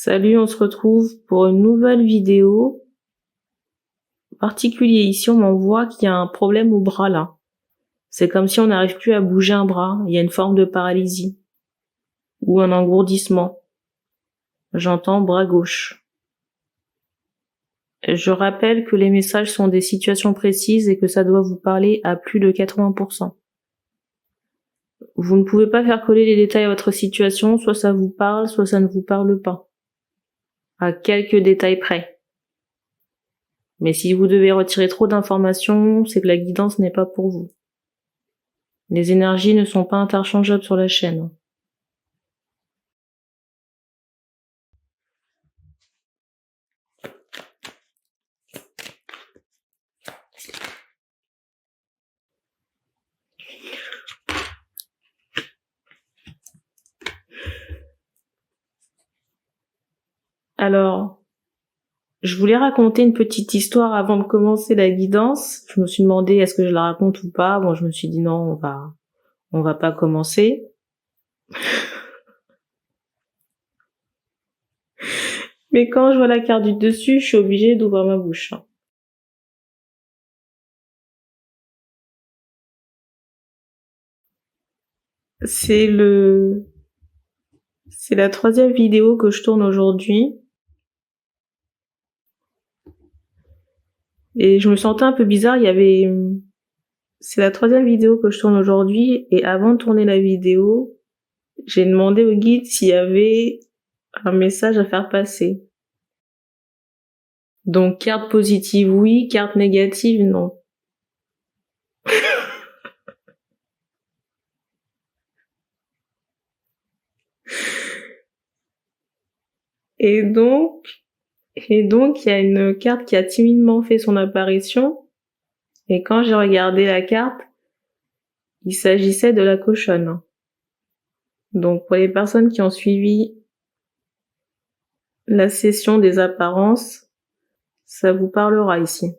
Salut, on se retrouve pour une nouvelle vidéo. En particulier ici, on m'envoie qu'il y a un problème au bras là. C'est comme si on n'arrive plus à bouger un bras. Il y a une forme de paralysie ou un engourdissement. J'entends bras gauche. Je rappelle que les messages sont des situations précises et que ça doit vous parler à plus de 80%. Vous ne pouvez pas faire coller les détails à votre situation, soit ça vous parle, soit ça ne vous parle pas. À quelques détails près. Mais si vous devez retirer trop d'informations, c'est que la guidance n'est pas pour vous. Les énergies ne sont pas interchangeables sur la chaîne. Alors, je voulais raconter une petite histoire avant de commencer la guidance. Je me suis demandé est-ce que je la raconte ou pas. Bon, je me suis dit non, on va pas commencer. Mais quand je vois la carte du dessus, je suis obligée d'ouvrir ma bouche. C'est la 3e vidéo que je tourne aujourd'hui. Et je me sentais un peu bizarre, c'est la 3e vidéo que je tourne aujourd'hui, et avant de tourner la vidéo, j'ai demandé au guide s'il y avait un message à faire passer. Donc, carte positive, oui, carte négative, non. Et donc, il y a une carte qui a timidement fait son apparition, et quand j'ai regardé la carte, il s'agissait de la cochonne. Donc, pour les personnes qui ont suivi la session des apparences, ça vous parlera ici.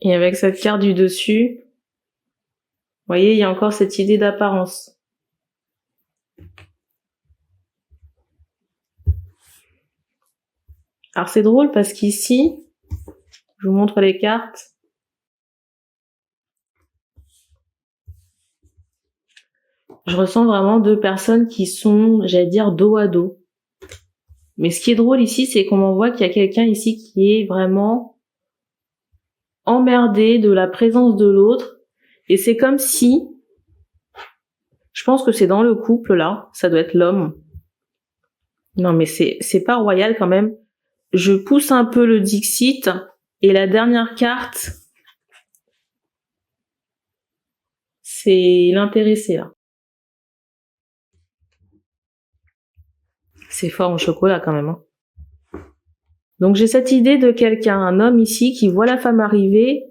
Et avec cette carte du dessus, vous voyez, il y a encore cette idée d'apparence. Alors c'est drôle parce qu'ici, je vous montre les cartes. Je ressens vraiment 2 personnes qui sont, j'allais dire, dos à dos. Mais ce qui est drôle ici, c'est qu'on m'envoie qu'il y a quelqu'un ici qui est vraiment emmerdé de la présence de l'autre. Et c'est comme si, je pense que c'est dans le couple là, ça doit être l'homme. Non mais c'est pas royal quand même. Je pousse un peu le Dixit, et la dernière carte, c'est l'intéressé là. C'est fort en chocolat quand même. Donc j'ai cette idée de quelqu'un, un homme ici, qui voit la femme arriver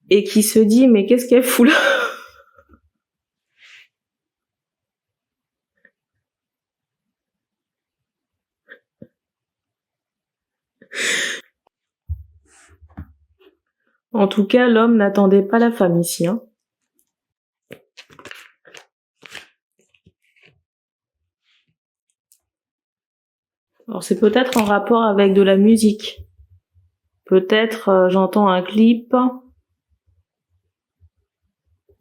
et qui se dit mais qu'est-ce qu'elle fout là? En tout cas, l'homme n'attendait pas la femme ici. Alors c'est peut-être en rapport avec de la musique. Peut-être j'entends un clip,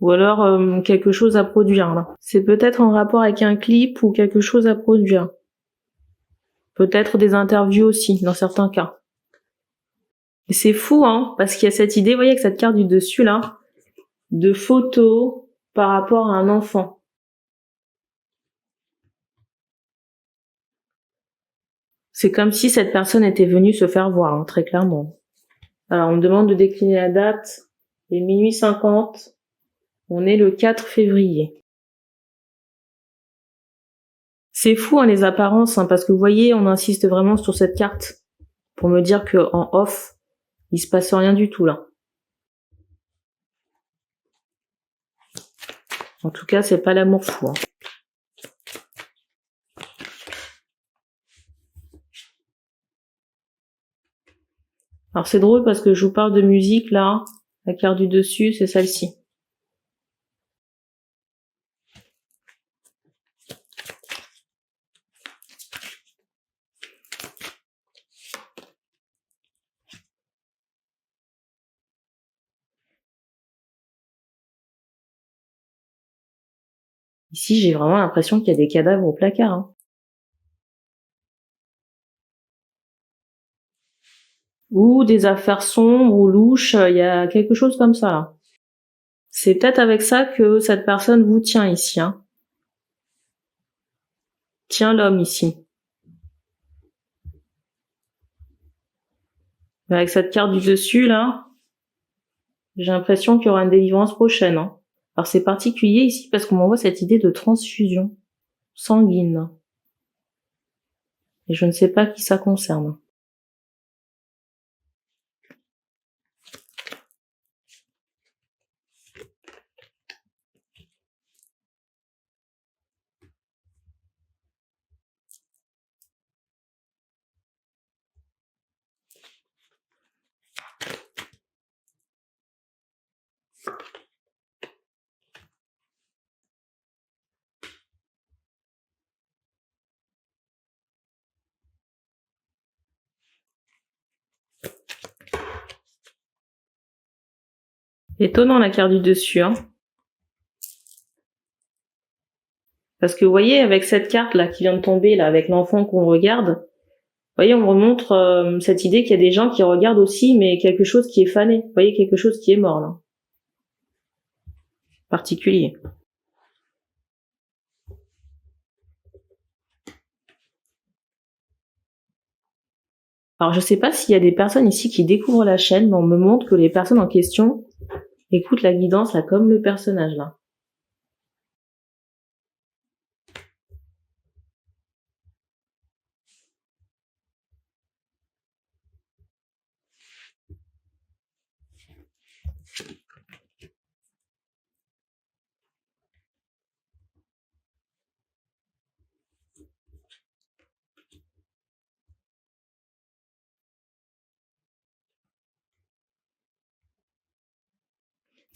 ou alors quelque chose à produire là. C'est peut-être en rapport avec un clip ou quelque chose à produire. Peut-être des interviews aussi, dans certains cas. Et c'est fou, parce qu'il y a cette idée, vous voyez, avec cette carte du dessus là, de photos par rapport à un enfant. C'est comme si cette personne était venue se faire voir, très clairement. Alors, on me demande de décliner la date. Il est minuit 50. On est le 4 février. C'est fou, les apparences, parce que vous voyez, on insiste vraiment sur cette carte pour me dire que en off, il se passe rien du tout, là. En tout cas, c'est pas l'amour fou, Alors, c'est drôle parce que je vous parle de musique, là. La carte du dessus, c'est celle-ci. Ici, j'ai vraiment l'impression qu'il y a des cadavres au placard, hein. Ou des affaires sombres ou louches, il y a quelque chose comme ça, là. C'est peut-être avec ça que cette personne vous tient ici, hein. Tient l'homme ici. Mais avec cette carte du dessus, là, j'ai l'impression qu'il y aura une délivrance prochaine, hein. Alors c'est particulier ici parce qu'on m'envoie cette idée de transfusion sanguine. Et je ne sais pas qui ça concerne. Étonnant la carte du dessus, hein. Parce que vous voyez, avec cette carte là qui vient de tomber, là, avec l'enfant qu'on regarde, vous voyez, on me remontre cette idée qu'il y a des gens qui regardent aussi, mais quelque chose qui est fané. Vous voyez, quelque chose qui est mort, là. Particulier. Alors, je sais pas s'il y a des personnes ici qui découvrent la chaîne, mais on me montre que les personnes en question écoutent la guidance, là, comme le personnage, là.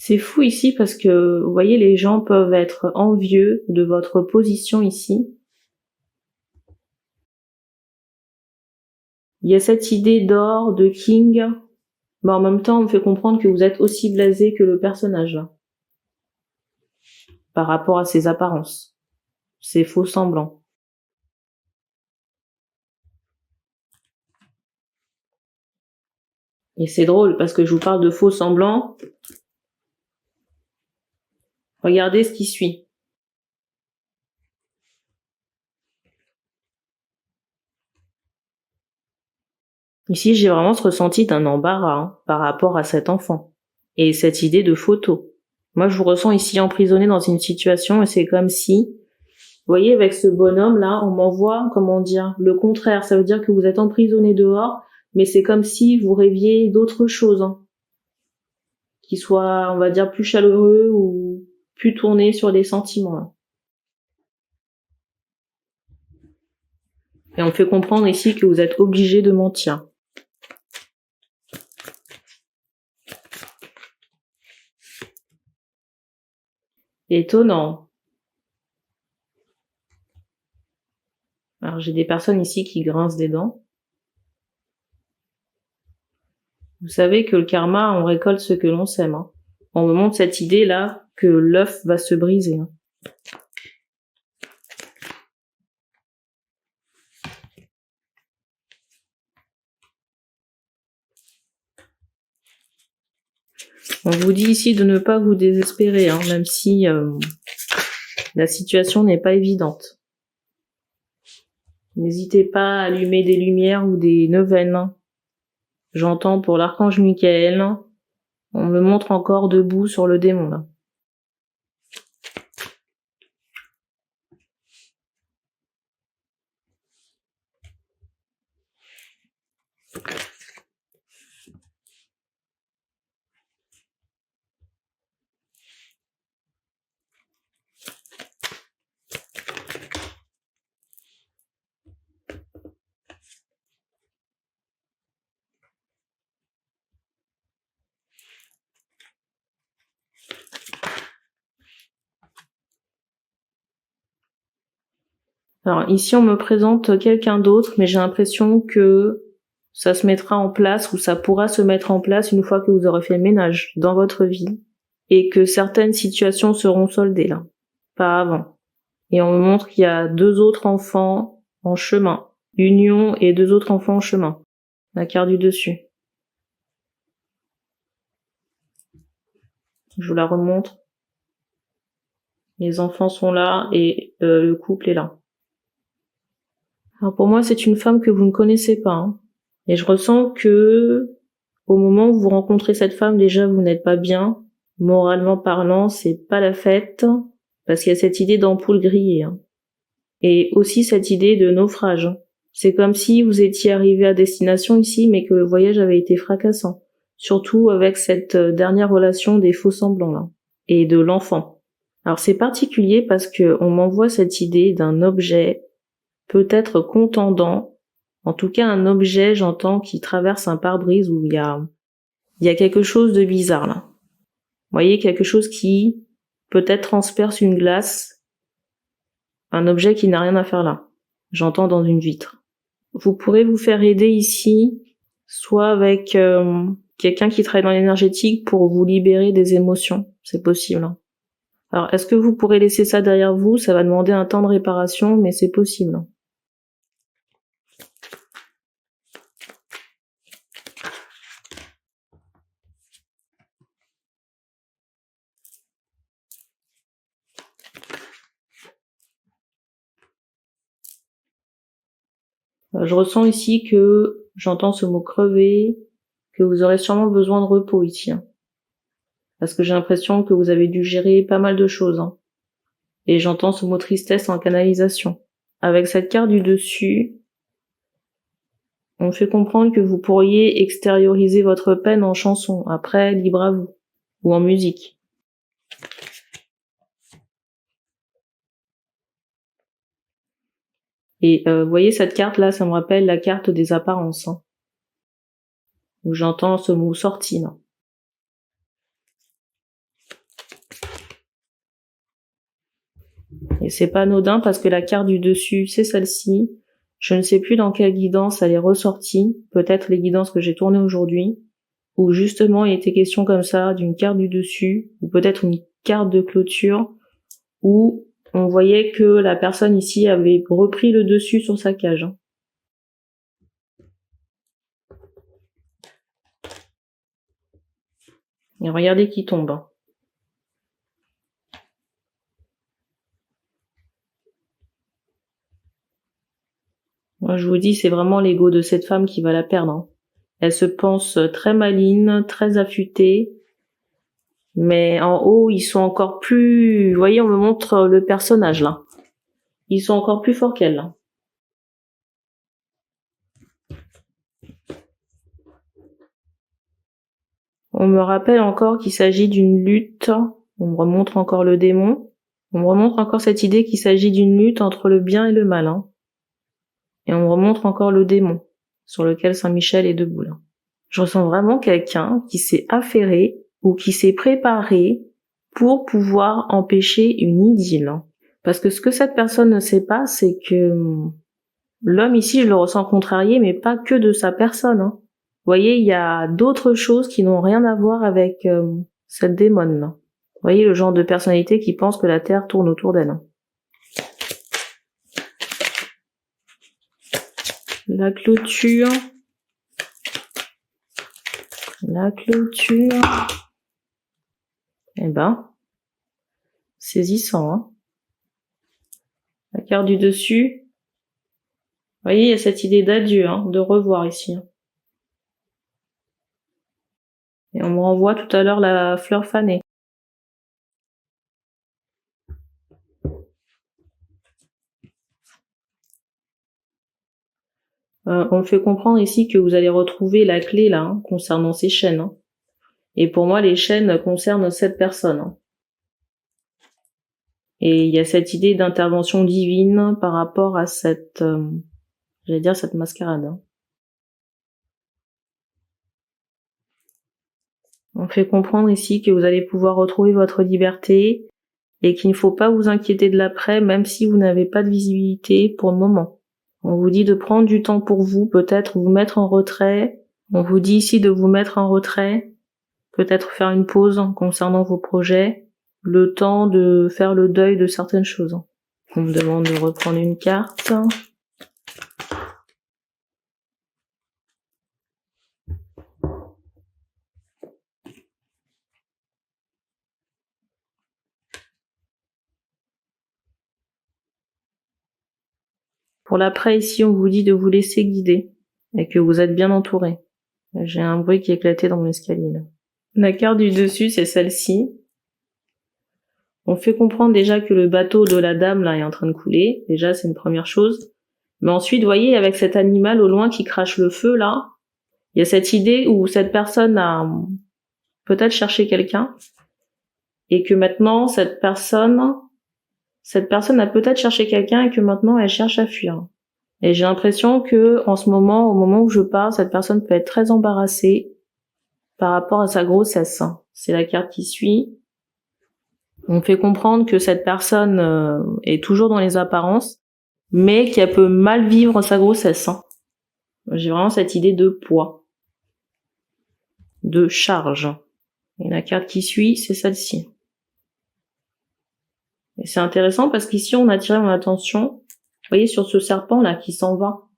C'est fou ici parce que, vous voyez, les gens peuvent être envieux de votre position ici. Il y a cette idée d'or, de king, mais en même temps, on me fait comprendre que vous êtes aussi blasé que le personnage, là. Par rapport à ses apparences. Ses faux semblants. Et c'est drôle parce que je vous parle de faux semblants. Regardez ce qui suit. Ici, j'ai vraiment ce ressenti d'un embarras, hein, par rapport à cet enfant. Et cette idée de photo. Moi, je vous ressens ici emprisonné dans une situation et c'est comme si, vous voyez, avec ce bonhomme-là, on m'envoie, comment dire, le contraire. Ça veut dire que vous êtes emprisonné dehors, mais c'est comme si vous rêviez d'autres choses, hein, qui soient, on va dire, plus chaleureux ou plus tournés sur les sentiments, là. Et on me fait comprendre ici que vous êtes obligé de mentir. Étonnant. Alors j'ai des personnes ici qui grincent des dents. Vous savez que le karma, on récolte ce que l'on sème, hein. On me montre cette idée là que l'œuf va se briser, hein. On vous dit ici de ne pas vous désespérer, hein, même si la situation n'est pas évidente. N'hésitez pas à allumer des lumières ou des neuvaines, hein. J'entends pour l'archange Michael, on me montre encore debout sur le démon, là. Alors ici on me présente quelqu'un d'autre, mais j'ai l'impression que ça se mettra en place ou ça pourra se mettre en place une fois que vous aurez fait le ménage dans votre vie et que certaines situations seront soldées là, pas avant. Et on me montre qu'il y a 2 autres enfants en chemin. Union et 2 autres enfants en chemin. La carte du dessus. Je vous la remontre. Les enfants sont là et le couple est là. Alors pour moi, c'est une femme que vous ne connaissez pas. Hein. Et je ressens que au moment où vous rencontrez cette femme, déjà, vous n'êtes pas bien. Moralement parlant, c'est pas la fête. Parce qu'il y a cette idée d'ampoule grillée. Hein. Et aussi cette idée de naufrage. Hein. C'est comme si vous étiez arrivé à destination ici, mais que le voyage avait été fracassant. Surtout avec cette dernière relation des faux semblants, là. Et de l'enfant. Alors c'est particulier parce que on m'envoie cette idée d'un objet peut-être contendant, en tout cas un objet, j'entends, qui traverse un pare-brise où il y a quelque chose de bizarre là. Vous voyez, quelque chose qui peut-être transperce une glace, un objet qui n'a rien à faire là. J'entends dans une vitre. Vous pourrez vous faire aider ici, soit avec quelqu'un qui travaille dans l'énergétique pour vous libérer des émotions, c'est possible. Hein. Alors, est-ce que vous pourrez laisser ça derrière vous? Ça va demander un temps de réparation, mais c'est possible. Je ressens ici que j'entends ce mot crever, que vous aurez sûrement besoin de repos ici. Hein. Parce que j'ai l'impression que vous avez dû gérer pas mal de choses. Hein. Et j'entends ce mot tristesse en canalisation. Avec cette carte du dessus, on fait comprendre que vous pourriez extérioriser votre peine en chanson. Après, libre à vous. Ou en musique. Et vous voyez cette carte là, ça me rappelle la carte des apparences. Hein. Où j'entends ce mot sorti là. Et c'est pas anodin parce que la carte du dessus, c'est celle-ci. Je ne sais plus dans quelle guidance elle est ressortie. Peut-être les guidances que j'ai tournées aujourd'hui. Où justement il était question comme ça d'une carte du dessus. Ou peut-être une carte de clôture. Où on voyait que la personne ici avait repris le dessus sur sa cage. Hein. Et regardez qui tombe. Hein. Moi, je vous dis, c'est vraiment l'ego de cette femme qui va la perdre. Hein. Elle se pense très maligne, très affûtée. Mais en haut, ils sont encore plus... Vous voyez, on me montre le personnage, là. Ils sont encore plus forts qu'elle, là. On me rappelle encore qu'il s'agit d'une lutte. On me remontre encore le démon. On me remontre encore cette idée qu'il s'agit d'une lutte entre le bien et le mal. Hein. Et on me remontre encore le démon, sur lequel Saint-Michel est debout, là. Je ressens vraiment quelqu'un qui s'est affairé ou qui s'est préparé pour pouvoir empêcher une idylle. Parce que ce que cette personne ne sait pas, c'est que l'homme ici, je le ressens contrarié, mais pas que de sa personne. Hein. Vous voyez, il y a d'autres choses qui n'ont rien à voir avec cette démone. Vous voyez, le genre de personnalité qui pense que la Terre tourne autour d'elle. La clôture. La clôture. Eh ben, saisissant, hein. La carte du dessus. Vous voyez, il y a cette idée d'adieu, hein, de revoir ici. Et on me renvoie tout à l'heure la fleur fanée. On me fait comprendre ici que vous allez retrouver la clé là, hein, concernant ces chaînes. Hein. Et pour moi, les chaînes concernent cette personne. Hein. Et il y a cette idée d'intervention divine par rapport à cette, j'allais dire cette mascarade. Hein. On fait comprendre ici que vous allez pouvoir retrouver votre liberté et qu'il ne faut pas vous inquiéter de l'après, même si vous n'avez pas de visibilité pour le moment. On vous dit de prendre du temps pour vous, peut-être vous mettre en retrait. On vous dit ici de vous mettre en retrait, peut-être faire une pause concernant vos projets, le temps de faire le deuil de certaines choses. On me demande de reprendre une carte. Pour l'après, ici, on vous dit de vous laisser guider et que vous êtes bien entouré. J'ai un bruit qui éclatait dans mon escalier, là. La carte du dessus, c'est celle-ci. On fait comprendre déjà que le bateau de la dame, là, est en train de couler. Déjà, c'est une première chose. Mais ensuite, vous voyez, avec cet animal au loin qui crache le feu, là, il y a cette idée où cette personne a peut-être cherché quelqu'un et que maintenant, cette personne a peut-être cherché quelqu'un et que maintenant, elle cherche à fuir. Et j'ai l'impression que, en ce moment, au moment où je parle, cette personne peut être très embarrassée par rapport à sa grossesse. C'est la carte qui suit. On fait comprendre que cette personne est toujours dans les apparences, mais qu'elle peut mal vivre sa grossesse. J'ai vraiment cette idée de poids, de charge. Et la carte qui suit, c'est celle-ci. Et c'est intéressant parce qu'ici, on a attiré mon attention, vous voyez, sur ce serpent-là qui s'en va.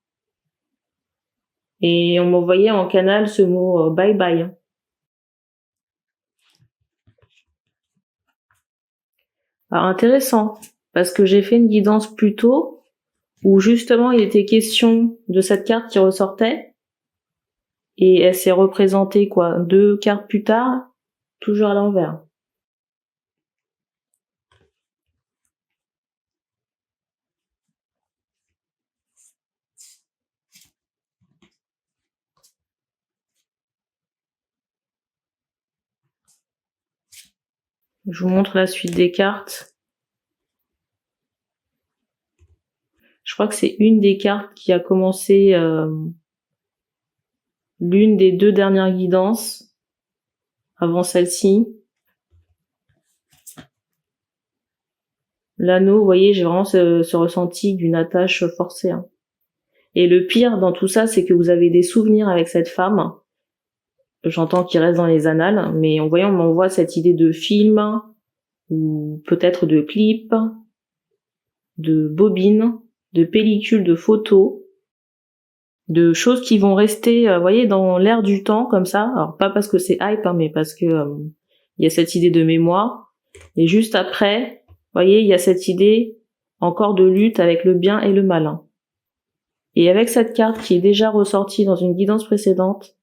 Et on m'envoyait en canal ce mot bye bye. Alors intéressant, parce que j'ai fait une guidance plus tôt, où justement il était question de cette carte qui ressortait, et elle s'est représentée 2 cartes plus tard, toujours à l'envers. Je vous montre la suite des cartes. Je crois que c'est une des cartes qui a commencé l'une des 2 dernières guidances, avant celle-ci. L'anneau, vous voyez, j'ai vraiment ce ressenti d'une attache forcée. Et le pire dans tout ça, c'est que vous avez des souvenirs avec cette femme. J'entends qu'il reste dans les annales, mais en voyant, on m'envoie cette idée de film, ou peut-être de clip, de bobines, de pellicules, de photos, de choses qui vont rester, vous voyez, dans l'air du temps, comme ça. Alors, pas parce que c'est hype, mais parce que il y a cette idée de mémoire. Et juste après, vous voyez, il y a cette idée encore de lutte avec le bien et le mal. Et avec cette carte qui est déjà ressortie dans une guidance précédente,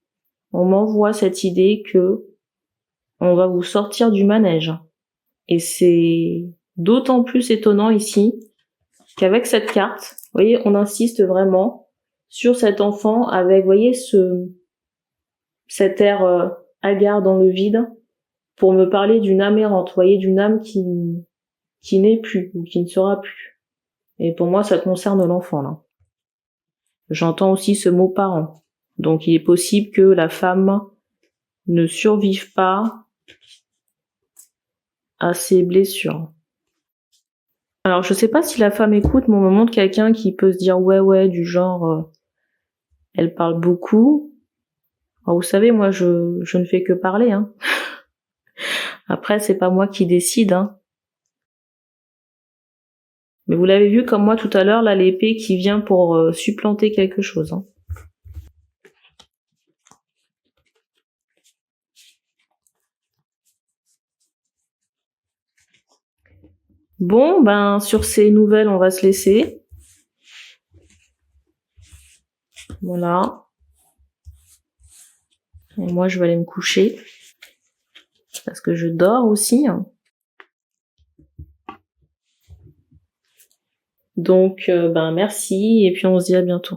on m'envoie cette idée que on va vous sortir du manège. Et c'est d'autant plus étonnant ici qu'avec cette carte, vous voyez, on insiste vraiment sur cet enfant avec, vous voyez, cet air hagard dans le vide pour me parler d'une âme errante, vous voyez, d'une âme qui n'est plus ou qui ne sera plus. Et pour moi, ça concerne l'enfant, là. J'entends aussi ce mot parent. Donc il est possible que la femme ne survive pas à ses blessures. Alors je sais pas si la femme écoute, mais on me montre quelqu'un qui peut se dire ouais du genre elle parle beaucoup. Alors, vous savez, moi je ne fais que parler. Après c'est pas moi qui décide. Mais vous l'avez vu comme moi tout à l'heure, là l'épée qui vient pour supplanter quelque chose. Bon, ben sur ces nouvelles, on va se laisser. Voilà. Et moi, je vais aller me coucher. Parce que je dors aussi. Donc, ben merci, et puis on se dit à bientôt.